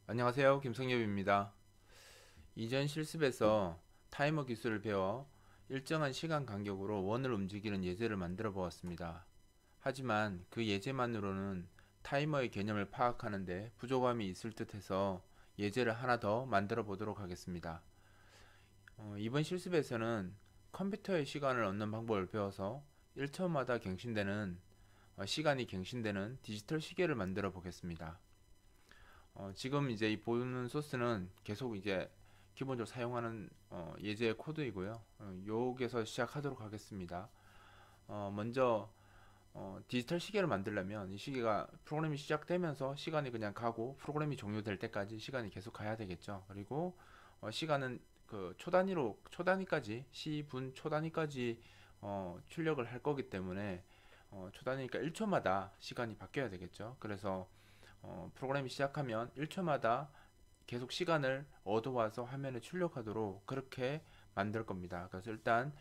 안녕하세요. 김성엽입니다. 이전 실습에서 타이머 기술을 배워 일정한 시간 간격으로 원을 움직이는 예제를 만들어 보았습니다. 하지만 그 예제만으로는 타이머의 개념을 파악하는데 부족함이 있을 듯해서 예제를 하나 더 만들어 보도록 하겠습니다. 이번 실습에서는 컴퓨터의 시간을 얻는 방법을 배워서 1초마다 시간이 갱신되는 디지털 시계를 만들어 보겠습니다. 지금 이제 이 보는 소스는 계속 이제 기본적으로 사용하는 예제 코드이고요. 여기서 시작하도록 하겠습니다. 먼저 디지털 시계를 만들려면 이 시계가 프로그램이 시작되면서 시간이 그냥 가고 프로그램이 종료될 때까지 시간이 계속 가야 되겠죠. 그리고 시간은 그 초단위까지 시, 분, 초단위까지 출력을 할 거기 때문에 초단위니까 1초마다 시간이 바뀌어야 되겠죠. 그래서 프로그램이 시작하면 1초마다 계속 시간을 얻어와서 화면에 출력하도록 그렇게 만들 겁니다. 그래서 일단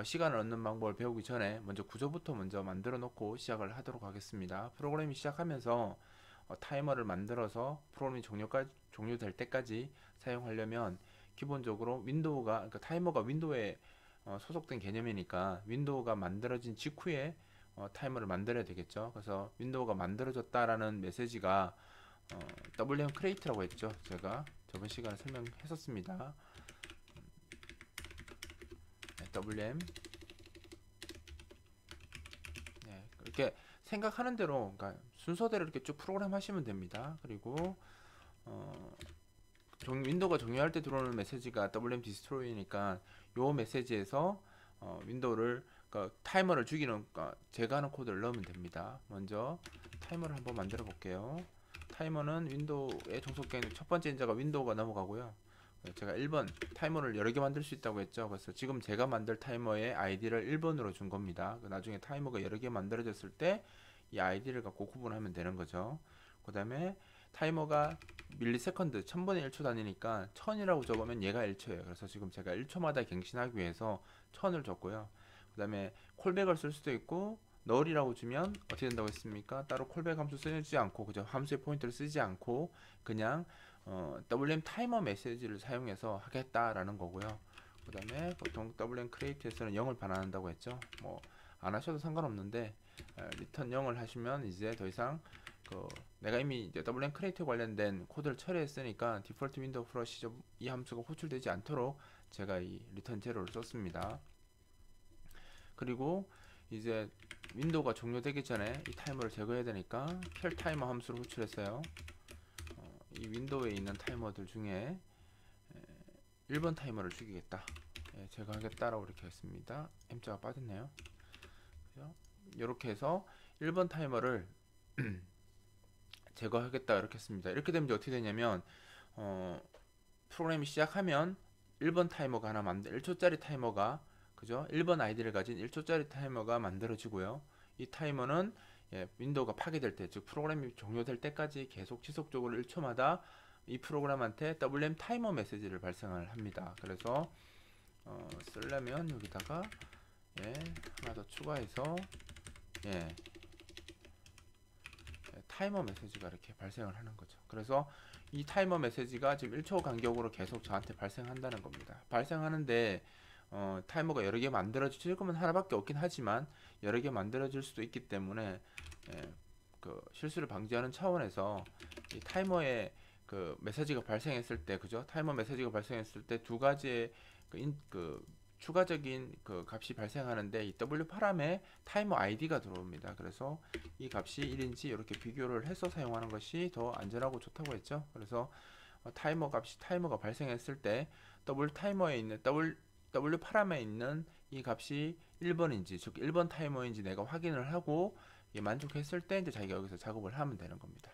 시간을 얻는 방법을 배우기 전에 먼저 구조부터 먼저 만들어 놓고 시작을 하도록 하겠습니다. 프로그램이 시작하면서 타이머를 만들어서 프로그램이 종료될 때까지 사용하려면 기본적으로 그러니까 타이머가 윈도우에 소속된 개념이니까 윈도우가 만들어진 직후에 타이머를 만들어야 되겠죠. 그래서 윈도우가 만들어졌다라는 메시지가 WM 크레이트라고 했죠. 제가 저번 시간에 설명했었습니다. 네, WM 네, 이렇게 생각하는 대로 그러니까 순서대로 이렇게 쭉 프로그램 하시면 됩니다. 그리고 어, 윈도우가 종료할 때 들어오는 메시지가 WM 디스트로이니까 요 메시지에서 윈도우를 그러니까 타이머를 죽이는 그러니까 제거하는 코드를 넣으면 됩니다. 먼저 타이머를 한번 만들어 볼게요. 타이머는 윈도우에 종속된 첫 번째 인자가 윈도우가 넘어가고요. 제가 1번 타이머를 여러 개 만들 수 있다고 했죠. 그래서 지금 제가 만들 타이머의 아이디를 1번으로 준 겁니다. 나중에 타이머가 여러 개 만들어졌을 때 이 아이디를 갖고 구분하면 되는 거죠. 그 다음에 타이머가 밀리세컨드 1000분의 1초 단위니까 1000이라고 적으면 얘가 1초예요. 그래서 지금 제가 1초마다 갱신하기 위해서 1000을 줬고요. 그 다음에 콜백을 쓸 수도 있고 널이라고 주면 어떻게 된다고 했습니까? 따로 콜백 함수 쓰지 않고 그저 함수의 포인트를 쓰지 않고 그냥 WM 타이머 메시지를 사용해서 하겠다라는 거고요. 그 다음에 보통 WM 크리에이트에서는 0을 반환한다고 했죠. 뭐 안 하셔도 상관없는데 리턴 0을 하시면 이제 더 이상 그 내가 이미 이제 WM 크리에이트 관련된 코드를 처리했으니까 디폴트 윈도우 프러시 이 함수가 호출되지 않도록 제가 이 리턴 제로를 썼습니다. 그리고 이제 윈도우가 종료되기 전에 이 타이머를 제거해야 되니까 켈 타이머 함수를 호출했어요. 이 윈도우에 있는 타이머들 중에 1번 타이머를 죽이겠다. 제거하겠다라고 이렇게 했습니다. M자가 빠졌네요. 이렇게 해서 1번 타이머를 제거하겠다 이렇게 했습니다. 이렇게 되면 어떻게 되냐면 프로그램이 시작하면 1번 타이머가 하나 1초짜리 타이머가 그죠? 1번 아이디를 가진 1초짜리 타이머가 만들어지고요. 이 타이머는 윈도우가 파괴될 때, 즉 프로그램이 종료될 때까지 계속 지속적으로 1초마다 이 프로그램한테 WM 타이머 메시지를 발생을 합니다. 그래서 쓰려면 여기다가 하나 더 추가해서 예, 타이머 메시지가 이렇게 발생을 하는 거죠. 그래서 이 타이머 메시지가 지금 1초 간격으로 계속 저한테 발생한다는 겁니다. 발생하는데 타이머가 여러 개 만들어질 거면 하나밖에 없긴 하지만 여러 개 만들어질 수도 있기 때문에 그 실수를 방지하는 차원에서 이 타이머에 그 메시지가 발생했을 때 그죠? 타이머 메시지가 발생했을 때 두 가지의 그 추가적인 그 값이 발생하는데 이 W 파람에 타이머 아이디가 들어옵니다. 그래서 이 값이 1인지 이렇게 비교를 해서 사용하는 것이 더 안전하고 좋다고 했죠. 그래서 타이머가 발생했을 때 W 파람에 있는 이 값이 1번인지 즉 1번 타이머인지 내가 확인을 하고 만족했을 때 이제 자기가 여기서 작업을 하면 되는 겁니다.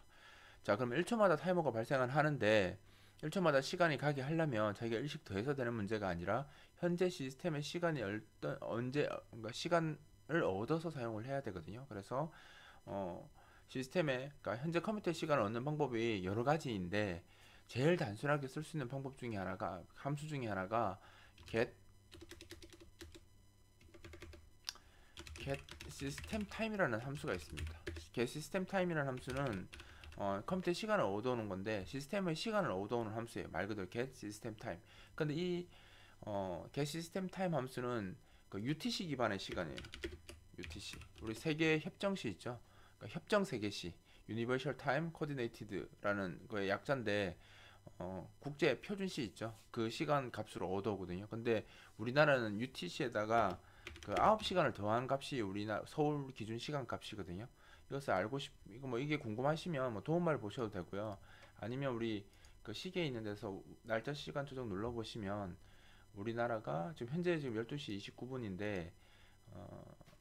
자, 그럼 1초마다 타이머가 발생을 하는데 1초마다 시간이 가게 하려면 자기가 일씩 더해서 되는 문제가 아니라 현재 시스템의 그러니까 시간을 얻어서 사용을 해야 되거든요. 그래서 그러니까 현재 컴퓨터 시간을 얻는 방법이 여러 가지인데 제일 단순하게 쓸 수 있는 방법 중에 하나가 함수 중에 하나가 get system time이라는 함수가 있습니다. get system time이라는 함수는 컴퓨터의 시간을 얻어오는 건데 시스템의 시간을 얻어오는 함수예요. 말 그대로 get system time. 근데 이 get system time 함수는 그 UTC 기반의 시간이에요. UTC. 우리 세계 협정시 있죠. 그러니까 협정 세계시. Universal Time Coordinated라는 거의 약자인데 국제 표준시 있죠. 그 시간 값으로 얻어오거든요. 근데 우리나라는 UTC에다가 그 9시간을 더한 값이 우리나라 서울 기준 시간 값이거든요. 이것을 알고 이게 궁금하시면 뭐 도움말 보셔도 되고요. 아니면 우리 그 시계에 있는 데서 날짜 시간 조정 눌러 보시면 우리나라가 지금 현재 지금 12시 29분인데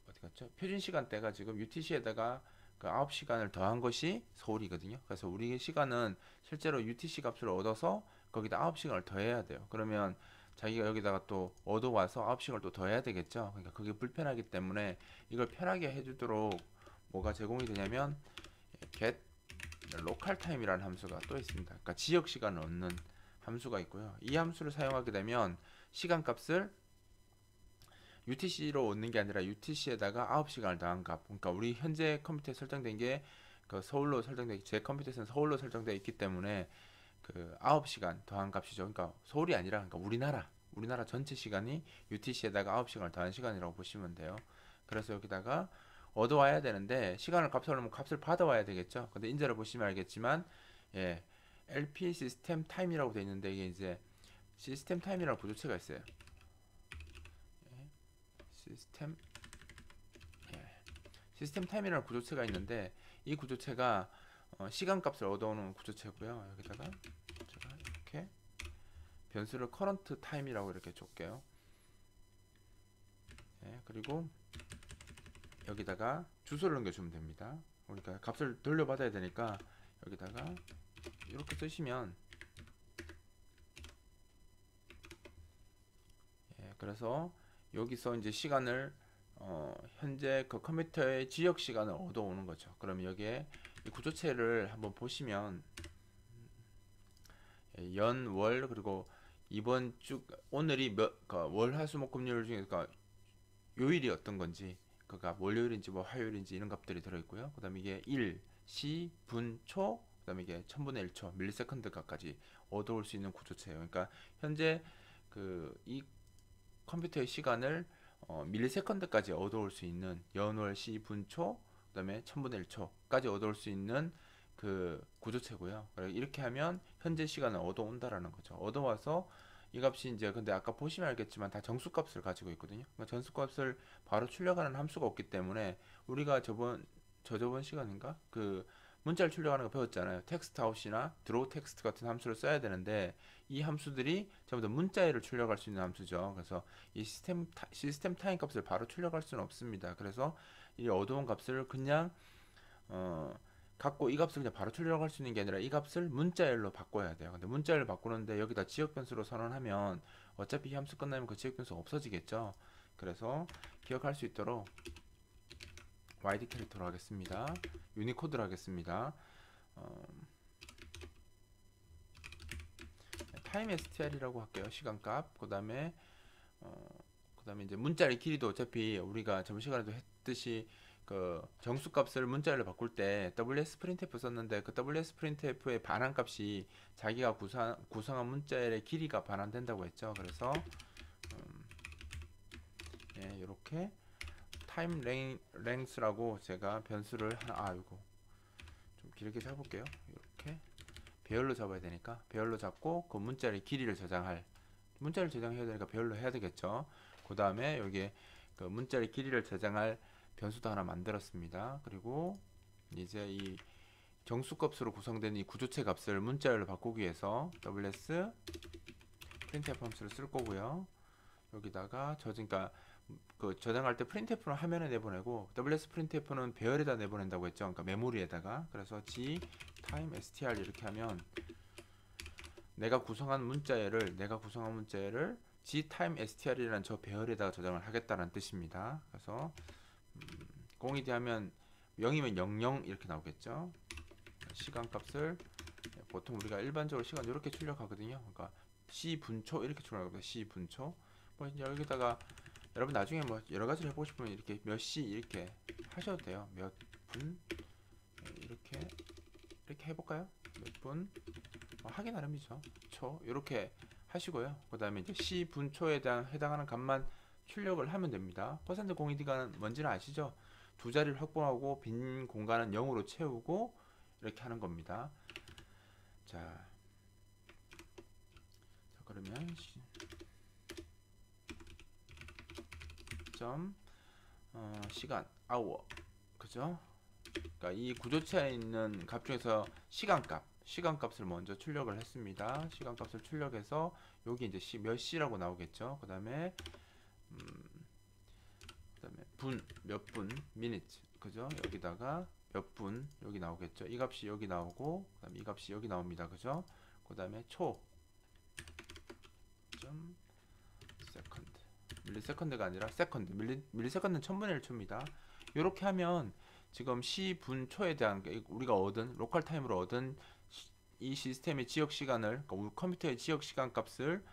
어디 갔죠? 표준 시간대가 지금 UTC에다가 그 9시간을 더한 것이 서울이거든요. 그래서 우리 시간은 실제로 UTC 값을 얻어서 거기다 9시간을 더해야 돼요. 그러면 자기가 여기다가 또 얻어와서 9시간을 또 더해야 되겠죠. 그러니까 그게 불편하기 때문에 이걸 편하게 해주도록 뭐가 제공이 되냐면 get local time이라는 함수가 또 있습니다. 그러니까 지역 시간을 얻는 함수가 있고요. 이 함수를 사용하게 되면 시간 값을 UTC로 얻는 게 아니라 UTC에다가 9시간을 더한 값. 그러니까 우리 현재 컴퓨터에 설정된 게 그 서울로 설정돼 제 컴퓨터에서는 서울로 설정되어 있기 때문에 그 9시간 더한 값이죠. 그러니까 서울이 아니라 그러니까 우리나라 전체 시간이 UTC에다가 9시간을 더한 시간이라고 보시면 돼요. 그래서 여기다가 얻어와야 되는데 시간을 값을 값을 받아와야 되겠죠. 근데 인제를 보시면 알겠지만 예, LP 시스템 타임이라고 되어 있는데 이게 이제 시스템 타임이라는 부조체가 있어요. 시스템 시스템 타임이라는 구조체가 있는데 이 구조체가 시간 값을 얻어오는 구조체고요. 여기다가 제가 이렇게 변수를 current time이라고 이렇게 줄게요. 그리고 여기다가 주소를 넘겨주면 됩니다. 우리가 값을 돌려받아야 되니까 여기다가 이렇게 쓰시면 그래서 여기서 이제 시간을 현재 그 컴퓨터의 지역 시간을 얻어오는 거죠. 그럼 여기에 이 구조체를 한번 보시면 연, 월 그리고 이번 주 오늘이 월, 화, 수, 목, 금요일 중에 요일이 어떤 건지 그러니까 월요일인지 뭐 화요일인지 이런 값들이 들어있고요. 그 다음에 이게 일, 시, 분, 초, 그 다음에 이게 1000분의 1초, 밀리세컨드까지 얻어올 수 있는 구조체예요. 그러니까 현재 이 컴퓨터의 시간을 밀리세컨드까지 얻어올 수 있는 연월, 시, 분, 초, 그 다음에 1000분의 1초까지 얻어올 수 있는 그 구조체고요. 이렇게 하면 현재 시간을 얻어온다라는 거죠. 얻어와서 이 값이 이제 근데 아까 보시면 알겠지만 다 정수값을 가지고 있거든요. 그러니까 정수값을 바로 출력하는 함수가 없기 때문에 우리가 저번 시간인가 그 문자를 출력하는 거 배웠잖아요. 텍스트 아웃이나 드로우 텍스트 같은 함수를 써야 되는데 이 함수들이 전부 다 문자열을 출력할 수 있는 함수죠. 그래서 이 시스템 타임 값을 바로 출력할 수는 없습니다. 그래서 이 얻어온 값을 그냥 갖고 이 값을 그냥 바로 출력할 수 있는 게 아니라 이 값을 문자열로 바꿔야 돼요. 근데 문자열로 바꾸는데 여기다 지역 변수로 선언하면 어차피 이 함수 끝나면 그 지역 변수가 없어지겠죠. 그래서 기억할 수 있도록 YD 캐릭터로 하겠습니다. 유니코드로 하겠습니다. 타임 str이라고 할게요. 시간값. 그다음에 이제 문자의 길이도 어차피 우리가 저번 시간에도 했듯이 그 정수값을 문자열로 바꿀 때 WSprintf 썼는데 그 WSprintf의 반환값이 자기가 구성한 문자열의 길이가 반환된다고 했죠. 그래서 이렇게 타임 랭스라고 제가 변수를 하나 이거 좀 길게 잡을게요. 이렇게 배열로 잡아야 되니까 배열로 잡고 그 문자의 길이를 문자를 저장해야 되니까 배열로 해야 되겠죠. 그 다음에 여기에 그 문자의 길이를 저장할 변수도 하나 만들었습니다. 그리고 이제 이 정수값으로 구성된 이 구조체 값을 문자열로 바꾸기 위해서 ws printf 함수를 쓸 거고요. 여기다가 그러니까 그 저장할 때 printf는 화면에 내보내고 ws printf는 배열에다 내보낸다고 했죠. 그러니까 메모리에다가. 그래서 g time str 이렇게 하면 내가 구성한 문자열을 g time str이라는 저 배열에다가 저장을 하겠다는 뜻입니다. 그래서 0이 되면 0이면 00 이렇게 나오겠죠. 시간값을 보통 우리가 일반적으로 시간 이렇게 출력하거든요. 그러니까 c 분초 이렇게 출력합니다. c 분초. 뭐 여기다가 여러분 나중에 뭐 여러 가지를 해보고 싶으면 이렇게 몇 시 이렇게 하셔도 돼요. 몇 분 이렇게 이렇게 해볼까요? 몇 분? 하기 나름이죠. 초 이렇게 하시고요. 그 다음에 이제 C 분초에 대한 해당하는 값만 출력을 하면 됩니다. 퍼센트 공이디가 뭔지는 아시죠? 두 자리를 확보하고 빈 공간은 0으로 채우고 이렇게 하는 겁니다. 자, 그러면 시간 hour 그죠? 그러니까 이 구조체에 있는 값 중에서 시간값을 먼저 출력을 했습니다. 시간값을 출력해서 여기 이제 몇 시라고 나오겠죠. 그다음에 몇 분, minute 그죠? 여기다가 몇 분 여기 나오겠죠. 이 값이 여기 나오고 그다음에 이 값이 여기 나옵니다. 그죠? 그다음에 초 세컨드 밀리세컨드가 아니라 세컨드 밀리세컨드는 1000분의 1초입니다. 이렇게 하면 지금 시분초에 대한 우리가 얻은 로컬 타임으로 얻은 이 시스템의 지역 시간을 그러니까 우리 컴퓨터의 지역 시간 값을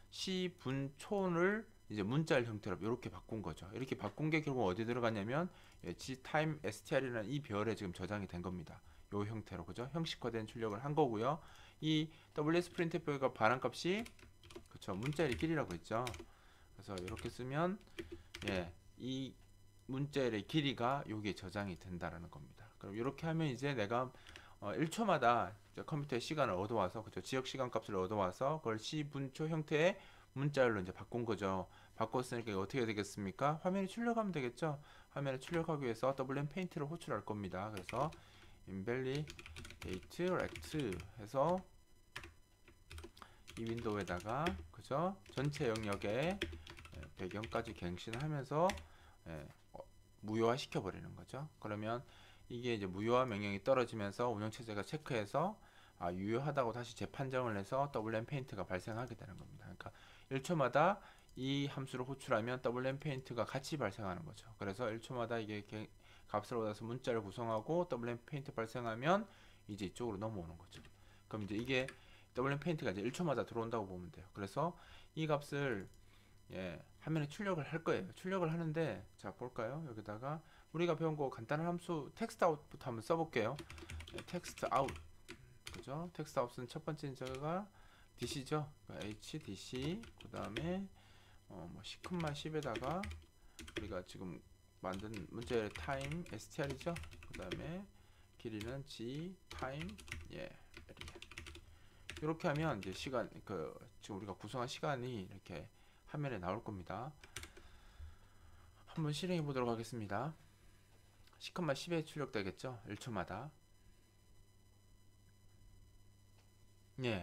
시분초를 이제 문자열 형태로 이렇게 바꾼 거죠. 이렇게 바꾼 게 결국 어디 들어갔냐면 time str이라는 이 별에 지금 저장이 된 겁니다. 요 형태로 그죠? 형식화된 출력을 한 거고요. 이 WSprintf가 반환값이 그쵸 문자열의 길이라고 했죠. 그래서 이렇게 쓰면 이 문자열의 길이가 여기에 저장이 된다라는 겁니다. 그럼 이렇게 하면 이제 내가 1초마다 컴퓨터의 시간을 얻어와서 그쵸 지역 시간 값을 얻어와서 그걸 시분초 형태의 문자열로 이제 바꾼 거죠. 바꿨으니까 어떻게 되겠습니까? 화면에 출력하면 되겠죠. 화면에 출력하기 위해서 WM 페인트를 호출할 겁니다. 그래서 invalidate rect 해서 이 윈도우에다가 그죠 전체 영역에 배경까지 갱신하면서 무효화 시켜 버리는 거죠. 그러면 이게 이제 무효화 명령이 떨어지면서 운영체제가 체크해서 유효하다고 다시 재판정을 해서 WM 페인트가 발생하게 되는 겁니다. 그러니까 1초마다 이 함수를 호출하면 WM 페인트가 같이 발생하는 거죠. 그래서 1초마다 이게 값을 얻어서 문자를 구성하고 WM 페인트 발생하면 이제 이쪽으로 넘어오는 거죠. 그럼 이제 이게 WM 페인트가 이제 1초마다 들어온다고 보면 돼요. 그래서 이 값을 화면에 출력을 할 거예요. 출력을 하는데 자 볼까요? 여기다가 우리가 배운 거 간단한 함수 텍스트 아웃부터 한번 써볼게요. 텍스트 아웃 그죠? 텍스트 아웃은 첫 번째 저가 DC죠. HDC 그 다음에 뭐 10,10에다가 우리가 지금 만든 문제의 타임 str이죠. 그 다음에 길이는 g 타임 이렇게 하면 이제 시간 지금 우리가 구성한 시간이 이렇게 화면에 나올 겁니다. 한번 실행해 보도록 하겠습니다. 10,10에 출력되겠죠? 1초마다.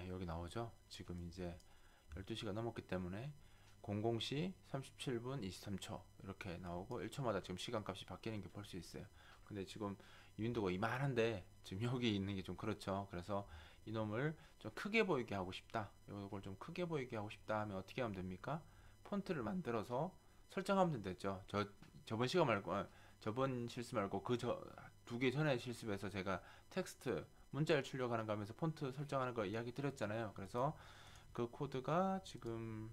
여기 나오죠. 지금 이제 12시가 넘었기 때문에 00시 37분 23초 이렇게 나오고 1초마다 지금 시간값이 바뀌는 게 볼 수 있어요. 근데 지금 이 윈도우가 이만한데 지금 여기 있는 게 좀 그렇죠. 그래서 이놈을 좀 크게 보이게 하고 싶다. 이걸 좀 크게 보이게 하고 싶다 하면 어떻게 하면 됩니까? 폰트를 만들어서 설정하면 되죠. 저번 시간 말고 저번 실습 말고 그 두 개 전에 실습에서 제가 텍스트 문자를 출력하는 거 하면서 폰트 설정하는 거 이야기 드렸잖아요. 그래서 그 코드가 지금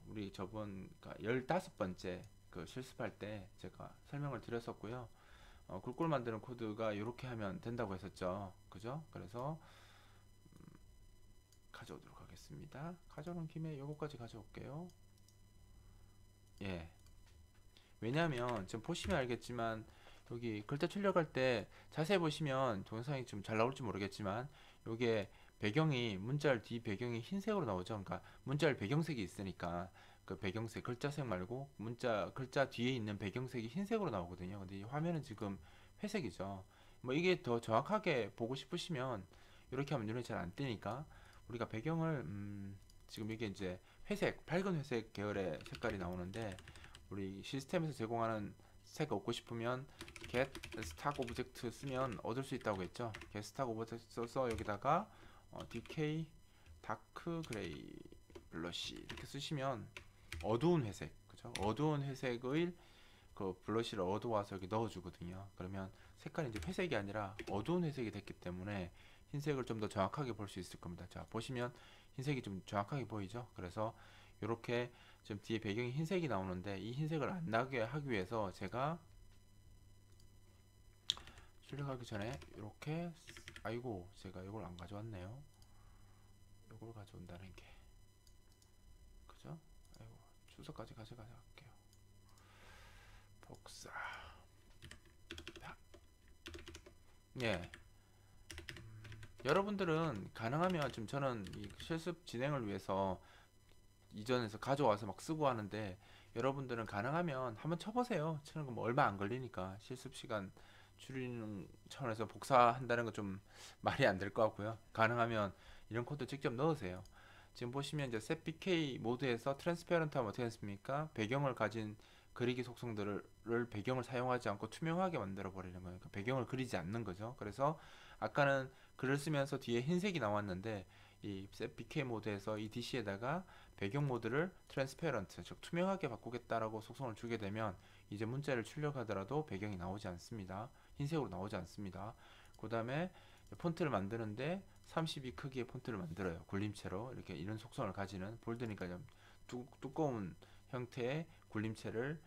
우리 저번 15번째 그 실습할 때 제가 설명을 드렸었고요. 굴골 만드는 코드가 이렇게 하면 된다고 했었죠. 그죠? 그래서 가져오도록 하겠습니다. 가져오는 김에 요거까지 가져올게요. 왜냐하면 지금 보시면 알겠지만 여기 글자 출력할 때 자세히 보시면 동영상이 좀 잘 나올지 모르겠지만 요게 배경이 문자열 뒤 배경이 흰색으로 나오죠. 그러니까 문자열 배경색이 있으니까 그 배경색 글자색 말고 글자 뒤에 있는 배경색이 흰색으로 나오거든요. 근데 이 화면은 지금 회색이죠. 뭐 이게 더 정확하게 보고 싶으시면 이렇게 하면 눈에 잘 안 띄니까 우리가 배경을 지금 이게 이제 회색 밝은 회색 계열의 색깔이 나오는데 우리 시스템에서 제공하는 색 얻고 싶으면 get stock object 쓰면 얻을 수 있다고 했죠. get stock object 써서 여기다가 dk dark gray 블러시 이렇게 쓰시면 어두운 회색 그죠? 어두운 회색의 그 블러시를 얻어와서 여기 넣어주거든요. 그러면 색깔이 이제 회색이 아니라 어두운 회색이 됐기 때문에 흰색을 좀 더 정확하게 볼 수 있을 겁니다. 자 보시면 흰색이 좀 정확하게 보이죠? 그래서 이렇게 지금 뒤에 배경이 흰색이 나오는데 이 흰색을 안 나게 하기 위해서 제가 출력하기 전에 이렇게 아이고, 제가 이걸 안 가져왔네요. 이걸 가져온다는 게, 그죠? 아이고, 주소까지 가져갈게요. 복사. 예. 여러분들은 가능하면 지금 저는 이 실습 진행을 위해서 이전에서 가져와서 막 쓰고 하는데, 여러분들은 가능하면 한번 쳐보세요. 치는 거 뭐 얼마 안 걸리니까. 실습 시간 줄이는 차원에서 복사한다는 거 좀 말이 안 될 것 같고요. 가능하면 이런 코드 직접 넣으세요. 지금 보시면 이제 setbk 모드에서 트랜스페런트 하면 어떻게 했습니까? 배경을 가진 그리기 속성들을 배경을 사용하지 않고 투명하게 만들어 버리는 거예요. 그러니까 배경을 그리지 않는 거죠. 그래서 아까는 글을 쓰면서 뒤에 흰색이 나왔는데, 이 setbk 모드에서 이 DC에다가 배경 모드를 트랜스페런트, 즉 투명하게 바꾸겠다라고 속성을 주게 되면 이제 문자를 출력하더라도 배경이 나오지 않습니다. 흰색으로 나오지 않습니다. 그 다음에 폰트를 만드는데 32 크기의 폰트를 만들어요. 굴림체로 이렇게 이런 속성을 가지는, 볼드니까 좀 두꺼운 형태의 굴림체를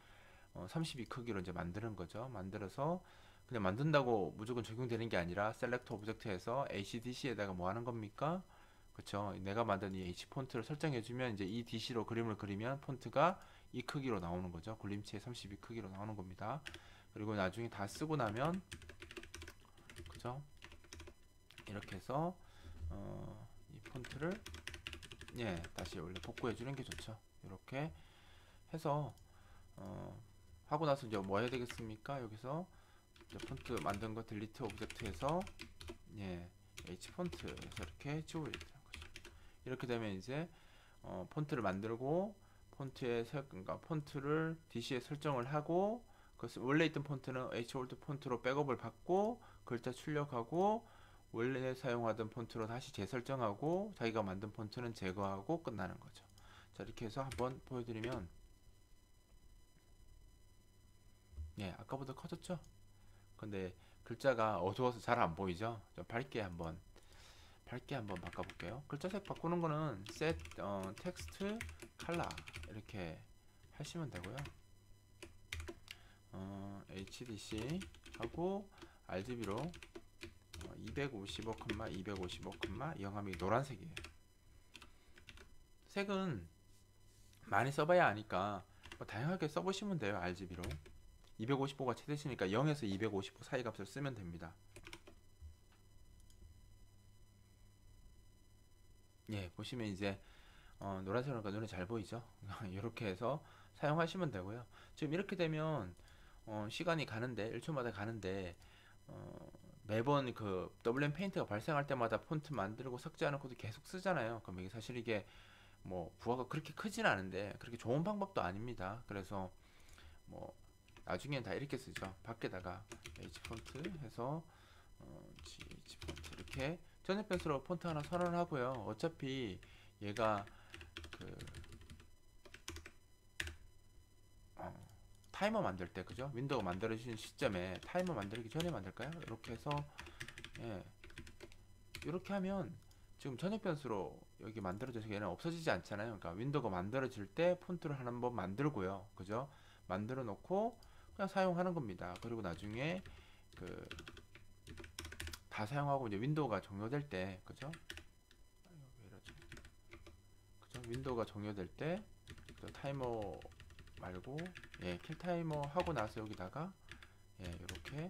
32 크기로 이제 만드는 거죠. 만들어서 그냥 만든다고 무조건 적용되는 게 아니라 셀렉트 오브젝트에서 HDC에다가 뭐 하는 겁니까? 그쵸. 내가 만든 이 H 폰트를 설정해주면 이제 이 DC로 그림을 그리면 폰트가 이 크기로 나오는 거죠. 굴림체 32 크기로 나오는 겁니다. 그리고 나중에 다 쓰고 나면, 그죠? 이렇게 해서 이 폰트를 다시 원래 복구해 주는 게 좋죠. 이렇게 해서 하고 나서 이제 뭐 해야 되겠습니까? 여기서 이제 폰트 만든 거 딜리트 오브젝트에서 H 폰트에서 이렇게 지워야 되는 거죠. 이렇게 되면 이제 폰트를 만들고 그러니까 폰트를 DC에 설정을 하고, 원래 있던 폰트는 HOLD 폰트로 백업을 받고 글자 출력하고 원래 사용하던 폰트로 다시 재설정하고 자기가 만든 폰트는 제거하고 끝나는 거죠. 자, 이렇게 해서 한번 보여드리면, 아까보다 커졌죠? 근데 글자가 어두워서 잘 안 보이죠? 좀 밝게 한번 바꿔볼게요. 글자색 바꾸는 거는 set text color 이렇게 하시면 되고요. HDC 하고 RGB로 255, 255, 0함이 노란색이에요. 색은 많이 써봐야 아니까 뭐 다양하게 써보시면 돼요. RGB로 255가 최대치니까 0에서 255 사이 값을 쓰면 됩니다. 보시면 이제 노란색이니까 눈에 잘 보이죠? 이렇게 해서 사용하시면 되고요. 지금 이렇게 되면 시간이 가는데 1초마다 가는데 매번 그 WM 페인트가 발생할 때마다 폰트 만들고 삭제하는 코드 계속 쓰잖아요. 그럼 이게 사실 이게 뭐 부하가 그렇게 크진 않은데 그렇게 좋은 방법도 아닙니다. 그래서 뭐 나중엔 다 이렇게 쓰죠. 밖에다가 H 폰트 해서 GH 폰트 이렇게 전액 변수로 폰트 하나 선언하고요. 어차피 얘가 그 타이머 만들 때, 그죠? 윈도우가 만들어지는 시점에 타이머 만들기 전에 만들까요? 이렇게 해서 이렇게 하면 지금 전액 변수로 여기 만들어져서 얘는 없어지지 않잖아요. 그러니까 윈도우가 만들어질 때 폰트를 한번 만들고요, 그죠? 만들어 놓고 그냥 사용하는 겁니다. 그리고 나중에 그 다 사용하고 이제 윈도우가 종료될 때, 그죠? 왜 이러지? 그죠? 윈도우가 종료될 때 타이머 말고 킬 타이머 하고 나서 여기다가 이렇게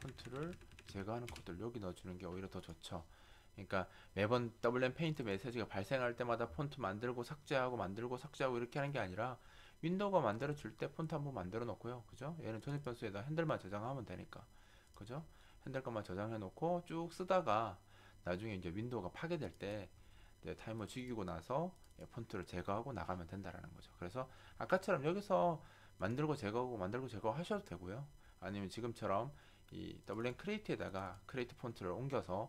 폰트를 제거하는 코드를 여기 넣어주는 게 오히려 더 좋죠. 그러니까 매번 WM 페인트 메시지가 발생할 때마다 폰트 만들고 삭제하고 만들고 삭제하고 이렇게 하는 게 아니라 윈도우가 만들어 줄 때 폰트 한번 만들어 놓고요, 그죠? 얘는 전액 변수에다 핸들만 저장하면 되니까, 그죠? 핸들 것만 저장해 놓고 쭉 쓰다가 나중에 이제 윈도우가 파괴될 때 타이머 죽이고 나서 폰트를 제거하고 나가면 된다라는 거죠. 그래서 아까처럼 여기서 만들고 제거하고 만들고 제거 하셔도 되고요. 아니면 지금처럼 이 WM 크리에이트에다가 크리에이트 폰트를 옮겨서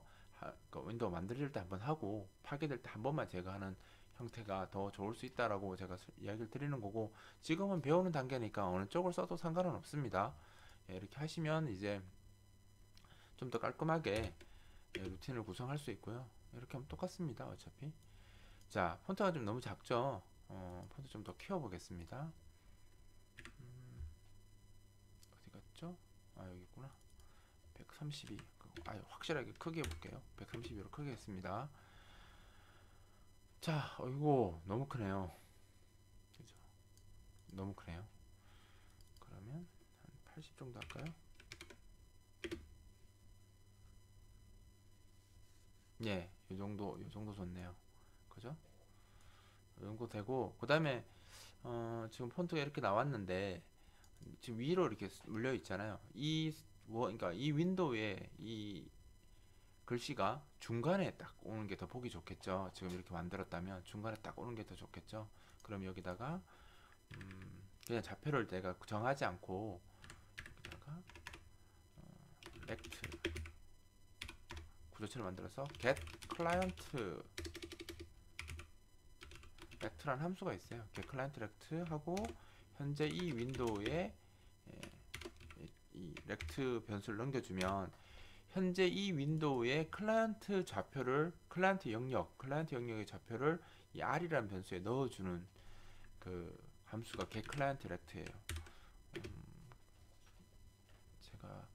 그 윈도우 만들 때 한번 하고 파괴될 때 한 번만 제거하는 형태가 더 좋을 수 있다라고 제가 이야기를 드리는 거고, 지금은 배우는 단계니까 어느 쪽을 써도 상관은 없습니다. 이렇게 하시면 이제 좀 더 깔끔하게 루틴을 구성할 수 있고요. 이렇게 하면 똑같습니다. 어차피. 자, 폰트가 좀 너무 작죠? 폰트 좀 더 키워보겠습니다. 어디 갔죠? 여기 있구나. 132. 확실하게 크게 해볼게요. 132로 크게 했습니다. 자, 이거 너무 크네요. 그죠? 너무 크네요. 그러면 한 80 정도 할까요? 예, 요 정도 좋네요. 그죠? 요 정도 되고, 그 다음에, 지금 폰트가 이렇게 나왔는데, 지금 위로 이렇게 물려 있잖아요. 그러니까 이 윈도우에 이 글씨가 중간에 딱 오는 게 더 보기 좋겠죠. 지금 이렇게 만들었다면 중간에 딱 오는 게 더 좋겠죠. 그럼 여기다가 그냥 좌표를 내가 정하지 않고 여기다가 rect 구조체를 만들어서 get client rect라는 함수가 있어요. get client rect 하고 현재 이 윈도우에 이 rect 변수를 넘겨주면 현재 이 윈도우의 클라이언트 좌표를 클라이언트 영역의 좌표를 이 r이라는 변수에 넣어주는 그 함수가 getClientRect예요. 제가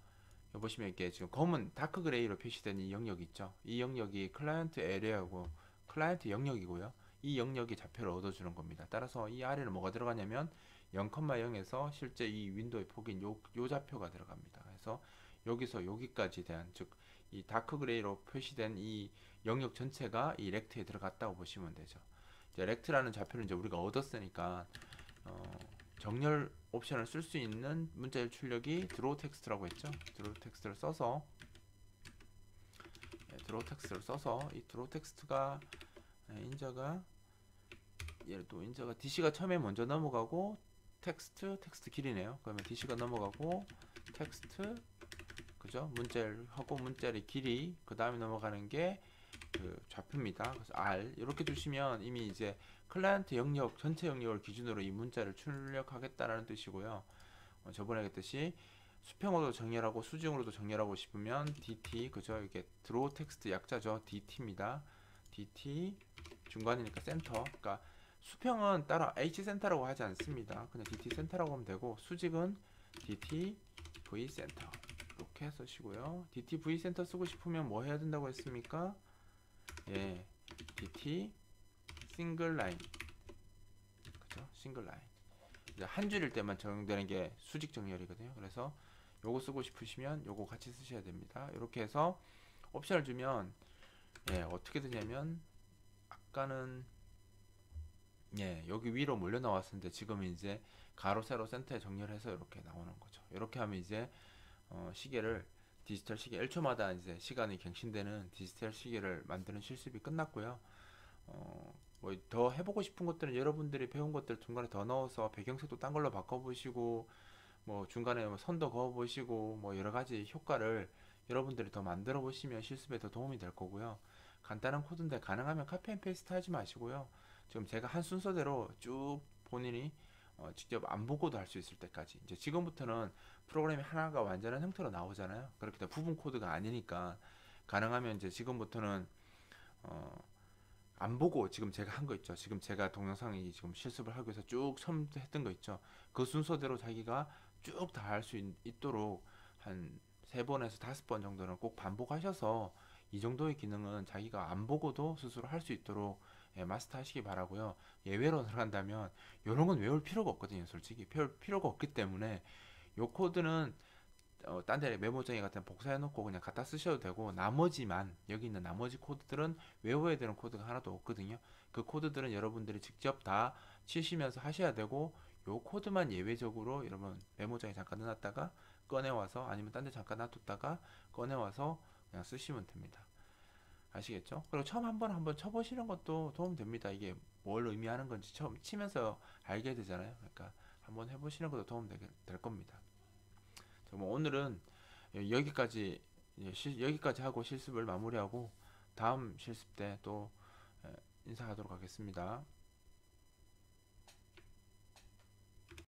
여기 보시면 이렇게 지금 검은 다크 그레이로 표시된 이 영역 있죠. 이 영역이 클라이언트 에리어하고 클라이언트 영역이고요. 이 영역이 좌표를 얻어주는 겁니다. 따라서 이 r에는 뭐가 들어가냐면 0,0에서 실제 이 윈도우의 폭인 요 좌표가 들어갑니다. 그래서 여기서 여기까지 대한 즉 이 다크 그레이로 표시된 이 영역 전체가 이 렉트에 들어갔다고 보시면 되죠. 이제 렉트라는 좌표를 이제 우리가 얻었으니까 정렬 옵션을 쓸 수 있는 문자열 출력이 드로우 텍스트라고 했죠. 드로우 텍스트를 써서 이 드로우 텍스트가 인저가 예를 또 인저가 DC가 처음에 먼저 넘어가고 텍스트 길이네요. 그러면 DC가 넘어가고 텍스트 그죠? 문자열 하고 문자열의 길이 그 다음에 넘어가는 게 그 좌표입니다. 그래서 R 이렇게 두시면 이미 이제 클라이언트 영역 전체 영역을 기준으로 이 문자를 출력하겠다라는 뜻이고요. 저번에 했듯이 수평으로도 정렬하고 수직으로도 정렬하고 싶으면 DT 그죠? 이게 드로우 텍스트 약자죠. DT입니다. DT 중간이니까 센터. 그러니까 수평은 따로 H 센터라고 하지 않습니다. 그냥 DT 센터라고 하면 되고 수직은 DT V 센터 이렇게 쓰시고요. DT V 센터 쓰고 싶으면 뭐 해야 된다고 했습니까? 예, DT 싱글 라인 그죠? 싱글 라인 이제 한 줄일 때만 적용되는 게 수직 정렬이거든요. 그래서 요거 쓰고 싶으시면 요거 같이 쓰셔야 됩니다. 이렇게 해서 옵션을 주면 예, 어떻게 되냐면 아까는 예, 여기 위로 몰려 나왔었는데 지금 이제 가로 세로 센터에 정렬해서 이렇게 나오는 거죠. 이렇게 하면 이제 시계를 디지털 시계 1초마다 이제 시간이 갱신되는 디지털 시계를 만드는 실습이 끝났고요. 뭐 더 해보고 싶은 것들은 여러분들이 배운 것들 중간에 더 넣어서 배경색도 딴 걸로 바꿔보시고 뭐 중간에 뭐 선도 그어보시고 뭐 여러 가지 효과를 여러분들이 더 만들어 보시면 실습에 더 도움이 될 거고요. 간단한 코드인데 가능하면 카피 앤 페이스트 하지 마시고요. 지금 제가 한 순서대로 쭉 본인이 직접 안 보고도 할 수 있을 때까지 이제 지금부터는 프로그램이 하나가 완전한 형태로 나오잖아요. 그렇게 되면 부분 코드가 아니니까 가능하면 이제 지금부터는 안 보고 지금 제가 한 거 있죠. 지금 제가 동영상이 지금 실습을 하기 위해서 쭉 처음부터 했던 거 있죠. 그 순서대로 자기가 쭉 다 할 수 있도록 한 3번에서 5번 정도는 꼭 반복하셔서 이 정도의 기능은 자기가 안 보고도 스스로 할 수 있도록 예, 마스터 하시기 바라고요. 예외로 들어간다면 이런 건 외울 필요가 없거든요. 솔직히 배울 필요가 없기 때문에 요 코드는 딴 데 메모장에 같은 복사해 놓고 그냥 갖다 쓰셔도 되고 나머지만 여기 있는 나머지 코드들은 외워야 되는 코드가 하나도 없거든요. 그 코드들은 여러분들이 직접 다 치시면서 하셔야 되고 요 코드만 예외적으로 여러분 메모장에 잠깐 넣어놨다가 꺼내와서 아니면 딴 데 잠깐 놔뒀다가 꺼내와서 그냥 쓰시면 됩니다. 아시겠죠? 그리고 처음 한번 쳐보시는 것도 도움 됩니다. 이게 뭘 의미하는 건지 처음 치면서 알게 되잖아요. 그러니까 한번 해보시는 것도 도움 될 겁니다. 뭐 오늘은 여기까지 여기까지 하고 실습을 마무리하고 다음 실습 때 또 인사하도록 하겠습니다.